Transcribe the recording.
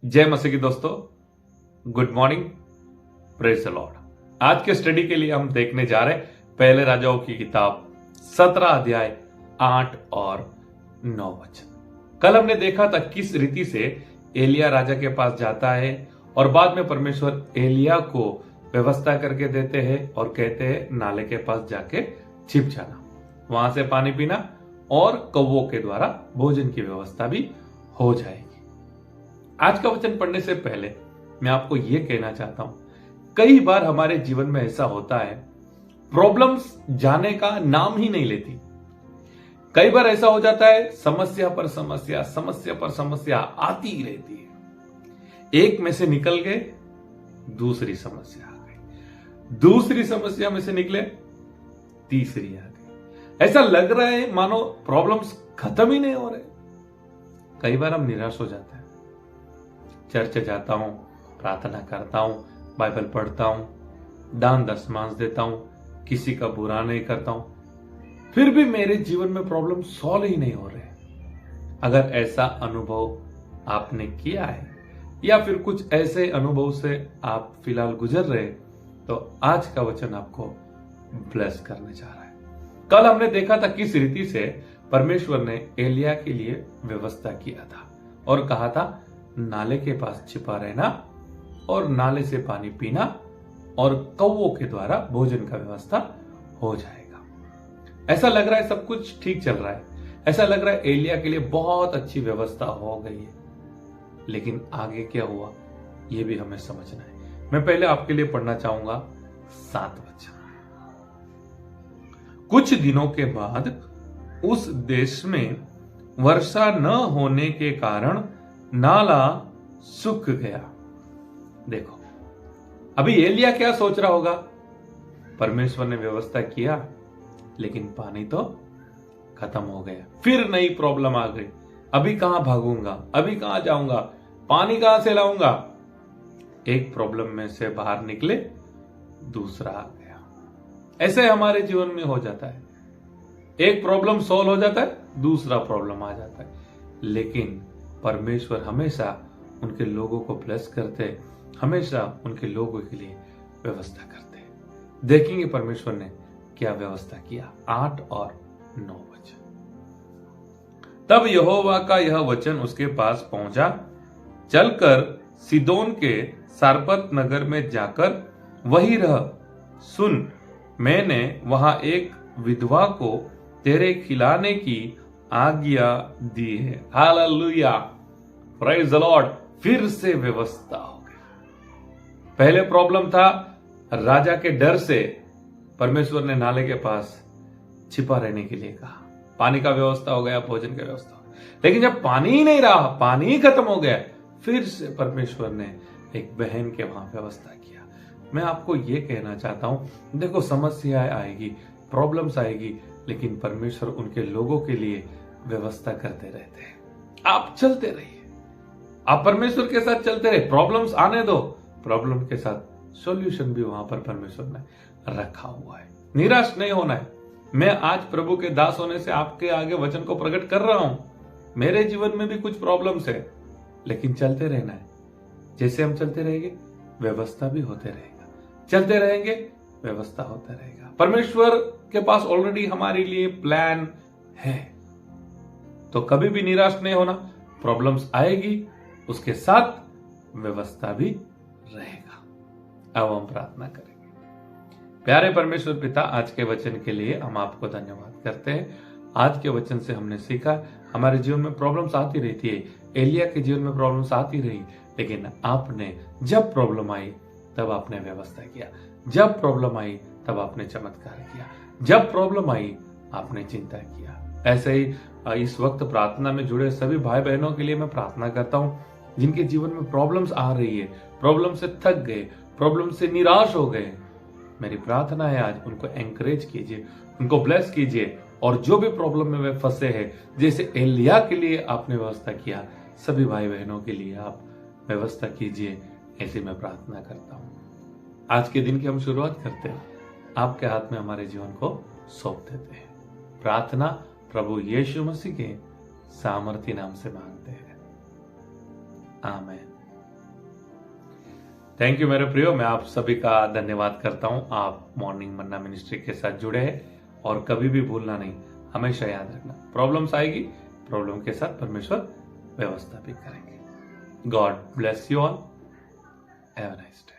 जय मसीह की दोस्तों, good morning, praise the Lord. आज के स्टडी के लिए हम देखने जा रहे हैं पहले राजाओं की किताब 17 अध्याय 8 और 9 वचन। कल हमने देखा था किस रीति से एलिया राजा के पास जाता है और बाद में परमेश्वर एलिया को व्यवस्था करके देते हैं और कहते हैं नाले के पास जाके छिप जाना, वहां से पानी पीना और कौवों के द्वारा भोजन की व्यवस्था भी हो जाएगी। आज का वचन पढ़ने से पहले मैं आपको यह कहना चाहता हूं, कई बार हमारे जीवन में ऐसा होता है, प्रॉब्लम्स जाने का नाम ही नहीं लेती। कई बार ऐसा हो जाता है, समस्या पर समस्या, समस्या पर समस्या आती ही रहती है। एक में से निकल गए, दूसरी समस्या आ गई, दूसरी समस्या में से निकले, तीसरी आ गई। ऐसा लग रहा है मानो प्रॉब्लम्स खत्म ही नहीं हो रहे। कई बार हम निराश हो जाते हैं। चर्च जाता हूं, प्रार्थना करता हूं, बाइबल पढ़ता हूं, दान दशमांश देता हूं, किसी का बुरा नहीं करता हूं, फिर भी मेरे जीवन में प्रॉब्लम सॉल्व ही नहीं हो रहे। अगर ऐसा अनुभव आपने किया है या फिर कुछ ऐसे अनुभव से आप फिलहाल गुजर रहे, तो आज का वचन आपको ब्लेस करने जा रहा है। कल हमने देखा था किस रीति से परमेश्वर ने एलिया के लिए व्यवस्था किया था और कहा था नाले के पास छिपा रहना और नाले से पानी पीना और कौवों के द्वारा भोजन का व्यवस्था हो जाएगा। ऐसा लग रहा है सब कुछ ठीक चल रहा है, ऐसा लग रहा है एलिया के लिए बहुत अच्छी व्यवस्था हो गई है, लेकिन आगे क्या हुआ यह भी हमें समझना है। मैं पहले आपके लिए पढ़ना चाहूंगा 7 वचन। कुछ दिनों के बाद उस देश में वर्षा न होने के कारण नाला सूख गया। देखो, अभी एलिया क्या सोच रहा होगा, परमेश्वर ने व्यवस्था किया लेकिन पानी तो खत्म हो गया, फिर नई प्रॉब्लम आ गई। अभी कहां भागूंगा, अभी कहां जाऊंगा, पानी कहां से लाऊंगा। एक प्रॉब्लम में से बाहर निकले, दूसरा आ गया। ऐसे हमारे जीवन में हो जाता है, एक प्रॉब्लम सॉल्व हो जाता है, दूसरा प्रॉब्लम आ जाता है, लेकिन परमेश्वर हमेशा उनके लोगों को ब्लेस करते, हमेशा उनके लोगों के लिए व्यवस्था करते। देखेंगे परमेश्वर ने क्या व्यवस्था किया। 8 और 9 वचन। तब यहोवा का यह वचन उसके पास पहुंचा, चलकर सीदोन के सारपत नगर में जाकर वहीं रह। सुन, मैंने वहां एक विधवा को तेरे खिलाने की आज्ञा दी है। Hallelujah, praise the Lord. फिर से व्यवस्था हो गई। पहले प्रॉब्लम था, राजा के डर से परमेश्वर ने नाले के पास छिपा रहने के लिए कहा, पानी का व्यवस्था हो गया, भोजन का व्यवस्था हो गया। लेकिन जब पानी ही नहीं रहा, पानी ही खत्म हो गया, फिर से परमेश्वर ने एक बहन के वहां व्यवस्था किया। मैं आपको यह कहना चाहता हूं, देखो समस्याएं आएगी, प्रॉब्लम्स आएगी, लेकिन परमेश्वर उनके लोगों के लिए व्यवस्था करते रहते हैं। आप चलते रहिए, आप परमेश्वर के साथ चलते रहे। प्रॉब्लम्स आने दो, प्रॉब्लम के साथ सॉल्यूशन भी वहां पर परमेश्वर ने रखा हुआ है। निराश नहीं होना है। मैं आज प्रभु के दास होने से आपके आगे वचन को प्रकट कर रहा हूं। मेरे जीवन में भी कुछ प्रॉब्लम्स है, लेकिन चलते रहना है। जैसे हम चलते रहेंगे, व्यवस्था भी होते रहेगा। चलते रहेंगे, व्यवस्था होता रहेगा। परमेश्वर के पास ऑलरेडी हमारे लिए प्लान है, तो कभी भी निराश नहीं होना। प्रॉब्लम्स आएगी, उसके साथ व्यवस्था भी रहेगा। अब हम प्रार्थना करेंगे। प्यारे परमेश्वर पिता, आज के वचन के लिए हम आपको धन्यवाद करते हैं। आज के वचन से हमने सीखा, हमारे जीवन में प्रॉब्लम्स आती रहती है। एलिया के जीवन में प्रॉब्लम्स आती रही, लेकिन आपने जब प्रॉब्लम आई तब आपने व्यवस्था किया, जब प्रॉब्लम आई तब आपने चमत्कार किया, जब प्रॉब्लम आई आपने चिंता किया। ऐसे ही इस वक्त प्रार्थना में जुड़े सभी भाई बहनों के लिए मैं प्रार्थना करता हूं, जिनके जीवन में प्रॉब्लम्स आ रही है, प्रॉब्लम से थक गए, प्रॉब्लम से निराश हो गए। मेरी प्रार्थना है आज उनको एंकरेज कीजिए, उनको ब्लेस कीजिए, और जो भी प्रॉब्लम में वे फंसे हैं, जैसे एलिया के लिए आपने व्यवस्था किया, सभी भाई बहनों के लिए आप व्यवस्था कीजिए। ऐसी मैं प्रार्थना करता हूं। आज के दिन की हम शुरुआत करते हैं, आपके हाथ में हमारे जीवन को सौंप देते हैं। प्रार्थना प्रभु यीशु मसीह के सामर्थी नाम से मांगते हैं, आमीन। थैंक यू मेरे प्रियो, मैं आप सभी का धन्यवाद करता हूं। आप मॉर्निंग मन्ना मिनिस्ट्री के साथ जुड़े हैं और कभी भी भूलना नहीं, हमेशा याद रखना, प्रॉब्लम्स आएगी, प्रॉब्लम के साथ परमेश्वर व्यवस्था भी करेंगे। God bless you all, have a nice day.